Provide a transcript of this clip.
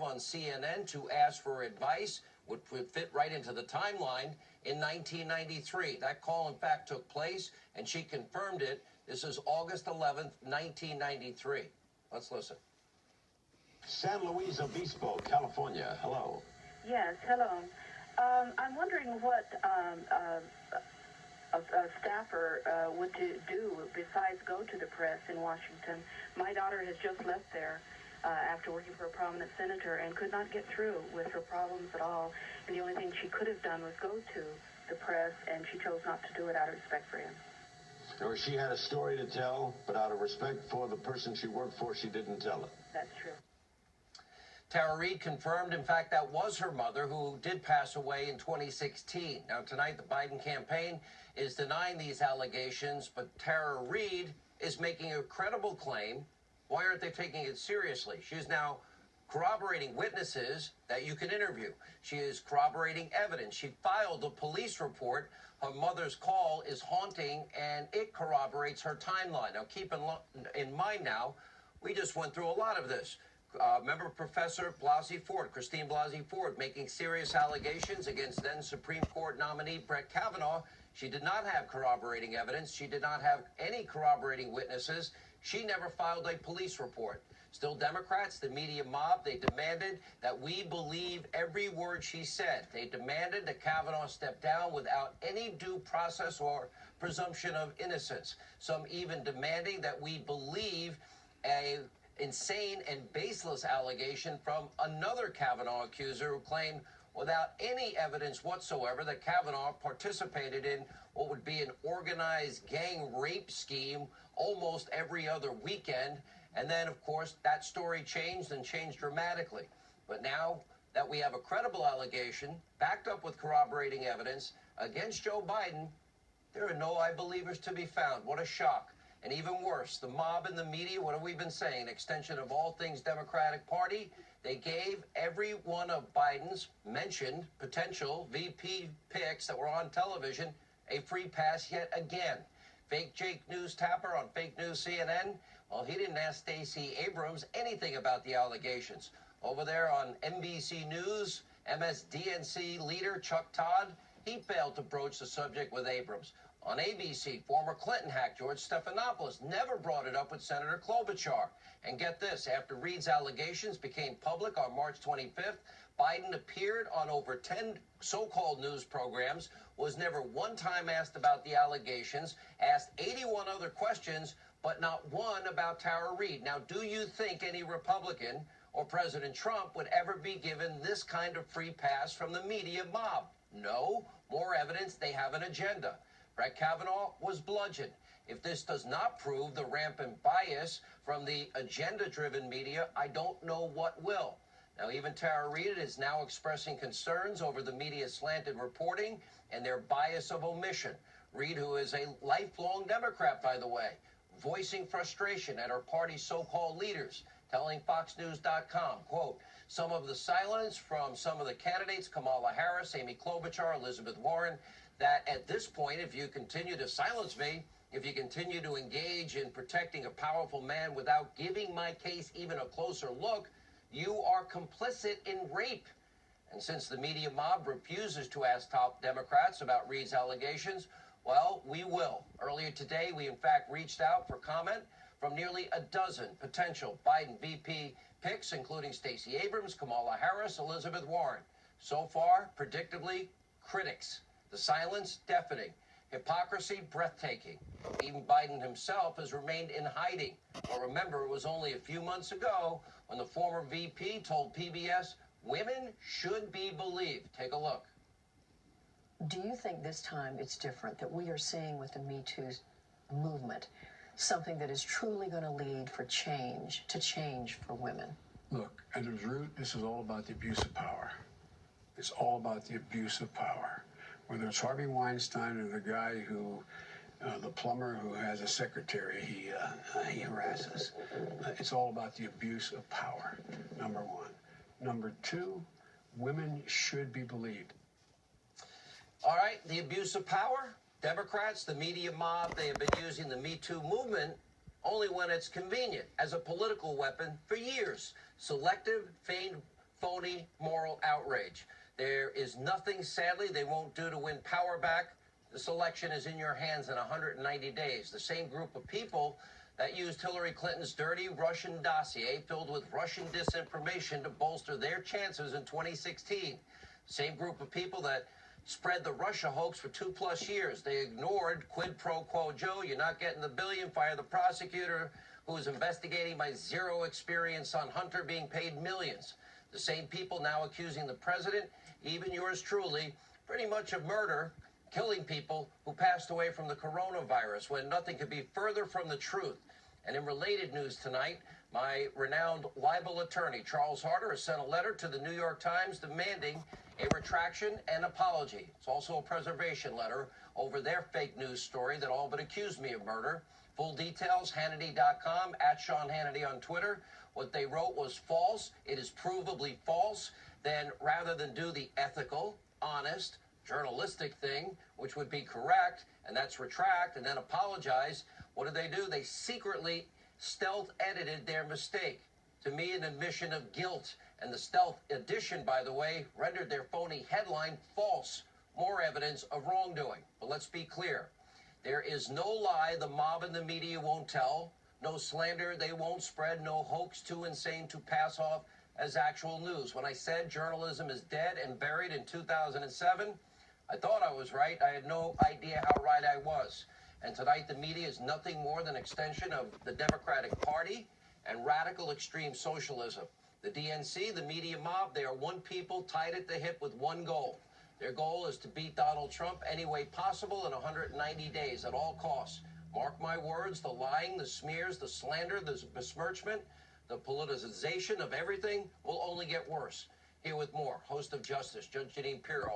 on CNN to ask for advice, which would fit right into the timeline, in 1993. That call, in fact, took place, and she confirmed it. This is August 11th, 1993. Let's listen. San Luis Obispo, California. Hello. Yes, hello. I'm wondering what a staffer would do besides go to the press in Washington. My daughter has just left there after working for a prominent senator and could not get through with her problems at all. And the only thing she could have done was go to the press, and she chose not to do it out of respect for him. Or she had a story to tell, but out of respect for the person she worked for, she didn't tell it. That's true. Tara Reade confirmed, in fact, that was her mother, who did pass away in 2016. Now, tonight, the Biden campaign is denying these allegations, but Tara Reade is making a credible claim. Why aren't they taking it seriously? She is now corroborating witnesses that you can interview. She is corroborating evidence. She filed a police report. Her mother's call is haunting, and it corroborates her timeline. Now, keep in mind now, we just went through a lot of this. Remember Professor Blasey Ford, Christine Blasey Ford, making serious allegations against then Supreme Court nominee Brett Kavanaugh. She did not have corroborating evidence. She did not have any corroborating witnesses. She never filed a police report. Still Democrats, the media mob, they demanded that we believe every word she said. They demanded that Kavanaugh step down without any due process or presumption of innocence. Some even demanding that we believe a insane and baseless allegation from another Kavanaugh accuser who claimed without any evidence whatsoever that Kavanaugh participated in what would be an organized gang rape scheme almost every other weekend. And then, of course, that story changed and changed dramatically. But now that we have a credible allegation backed up with corroborating evidence against Joe Biden, there are no I believers to be found. What a shock. And even worse, the mob and the media, what have we been saying? An extension of all things Democratic Party. They gave every one of Biden's mentioned potential VP picks that were on television a free pass yet again. Fake Jake News Tapper on Fake News CNN. Well, he didn't ask Stacey Abrams anything about the allegations. Over there on NBC News, MSDNC leader Chuck Todd, he failed to broach the subject with Abrams. On ABC, former Clinton hack George Stephanopoulos never brought it up with Senator Klobuchar. And get this, after Reade's allegations became public on March 25th, Biden appeared on over 10 so-called news programs, was never one time asked about the allegations, asked 81 other questions, but not one about Tara Reade. Now, do you think any Republican or President Trump would ever be given this kind of free pass from the media mob? No. More evidence, they have an agenda. Brett Kavanaugh was bludgeoned. If this does not prove the rampant bias from the agenda-driven media, I don't know what will. Now, even Tara Reade is now expressing concerns over the media's slanted reporting and their bias of omission. Reade, who is a lifelong Democrat, by the way, voicing frustration at her party's so-called leaders, telling FoxNews.com, quote, some of the silence from some of the candidates, Kamala Harris, Amy Klobuchar, Elizabeth Warren, that at this point, if you continue to silence me, if you continue to engage in protecting a powerful man without giving my case even a closer look, you are complicit in rape. And since the media mob refuses to ask top Democrats about Reade's allegations, well, we will. Earlier today, we in fact reached out for comment from nearly a dozen potential Biden VP picks, including Stacey Abrams, Kamala Harris, Elizabeth Warren. So far, predictably, critics. The silence, deafening. Hypocrisy, breathtaking. Even Biden himself has remained in hiding. But remember, it was only a few months ago when the former VP told PBS, women should be believed. Take a look. Do you think this time it's different, that we are seeing with the Me Too movement something that is truly going to lead for change, to change for women? Look, at its root, this is all about the abuse of power. It's all about the abuse of power. Whether it's Harvey Weinstein or the guy who, the plumber who has a secretary he harasses. It's all about the abuse of power, number one. Number two, women should be believed. All right, the abuse of power. Democrats, the media mob, they have been using the Me Too movement only when it's convenient as a political weapon for years. Selective, feigned phony moral outrage. There is nothing, sadly, they won't do to win power back. This election is in your hands in 190 days. The same group of people that used Hillary Clinton's dirty Russian dossier filled with Russian disinformation to bolster their chances in 2016. Same group of people that spread the Russia hoax for 2+ years. They ignored quid pro quo Joe. You're not getting the billion. Fire the prosecutor who is investigating my zero experience on Hunter being paid millions. The same people now accusing the president, even yours truly, pretty much of murder, killing people who passed away from the coronavirus when nothing could be further from the truth. And in related news tonight, my renowned libel attorney, Charles Harder, has sent a letter to the New York Times demanding a retraction and apology. It's also a preservation letter over their fake news story that all but accused me of murder. Full details, Hannity.com, at Sean Hannity on Twitter. What they wrote was false. It is provably false. Then rather than do the ethical, honest, journalistic thing, which would be correct, and that's retract and then apologize, what did they do? They secretly stealth edited their mistake. To me, an admission of guilt. And the stealth edition, by the way, rendered their phony headline false. More evidence of wrongdoing. But let's be clear. There is no lie the mob and the media won't tell, no slander they won't spread, no hoax too insane to pass off as actual news. When I said journalism is dead and buried in 2007, I thought I was right. I had no idea how right I was. And tonight the media is nothing more than an extension of the Democratic Party and radical extreme socialism. The DNC, the media mob, they are one people tied at the hip with one goal. Their goal is to beat Donald Trump any way possible in 190 days at all costs. Mark my words, the lying, the smears, the slander, the besmirchment, the politicization of everything will only get worse. Here with more, host of Justice, Judge Jeanine Pirro.